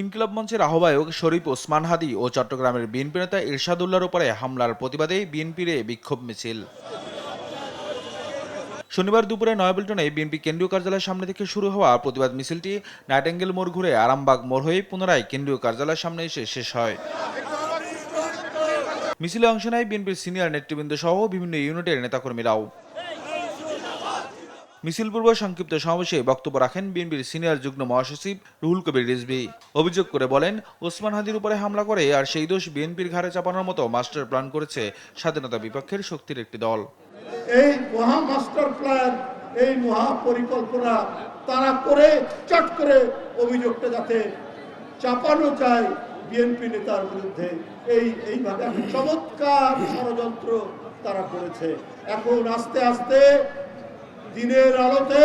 ইনকিলাব মঞ্চের আহ্বায়ক শরীফ ওসমান হাদি ও চট্টগ্রামের বিএনপি নেতা ইরশাদুল্লাহর উপরে হামলার প্রতিবাদে বিএনপির বিক্ষোভ মিছিল। শনিবার দুপুরে নয়াপল্টনে বিএনপি কেন্দ্রীয় কার্যালয়ের সামনে থেকে শুরু হওয়া প্রতিবাদ মিছিলটি নাইটেঙ্গেল মোড় ঘুরে আরামবাগ মোড় হয়ে পুনরায় কেন্দ্রীয় কার্যালয়ের সামনে এসে শেষ হয়। মিছিলে অংশ নেয় বিএনপির সিনিয়র নেতৃবৃন্দ সহ বিভিন্ন ইউনিটের নেতাকর্মীরাও। মিছিল পূর্ব সংক্ষিপ্ত সমাবেশে বক্তব্য রাখেন বিএনপির সিনিয়র যুগ্ম মহাসচিব রুহুল কবির রিজভী। অভিযোগ করে বলেন, ওসমান হাদির উপরে হামলা করে আর সেই দোষ বিএনপির ঘাড়ে চাপানোর মতো মাস্টার প্ল্যান করেছে স্বাধীনতা বিপক্ষের শক্তির একটি দল। এই মহা মাস্টার প্ল্যান, এই মহা পরিকল্পনা তারা করে চট করে অভিযোগটা যাতে চাপানো যায় বিএনপি নেতার বিরুদ্ধে, এইভাবে চমৎকার ষড়যন্ত্র তারা করেছে। এখন আস্তে আস্তে দিনের আলোতে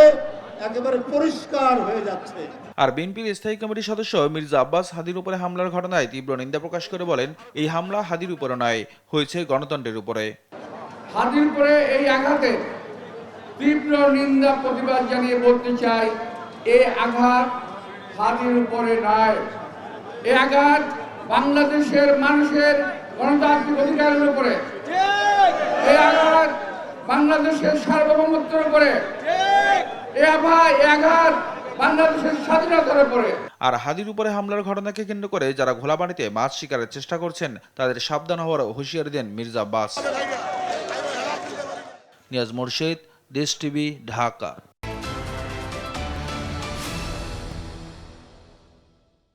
একেবারে পরিষ্কার হয়ে যাচ্ছে। আর বিএনপির স্থায়ী কমিটির সদস্য মির্জা আব্বাস হাদির উপরে হামলার ঘটনায় তীব্র নিন্দা প্রকাশ করে বলেন, এই হামলা হাদির উপরে নয়, হয়েছে গণতন্ত্রের উপরে। হাদির উপরে এই আঘাতে তীব্র নিন্দা প্রতিবাদ জানিয়ে বলতে চাই, এই আঘাত হাদির উপরে নয়, এই আঘাত বাংলাদেশের মানুষের গণতান্ত্রিক অধিকারের উপরে, এই আঘাত বাংলাদেশের সার্বভৌমত্বের উপরে, এই আঘাত বাংলাদেশের স্বাধীনতার উপরে। আর হাদির উপরে হামলার ঘটনাকে কেন্দ্র করে যারা ঘোলাপানিতে মাছ শিকারের চেষ্টা করছেন তাদের সাবধান হওয়ার হুঁশিয়ারি দেন মির্জা আব্বাস। নিয়াজ মোরশেদ, দেশ টিভি, ঢাকা।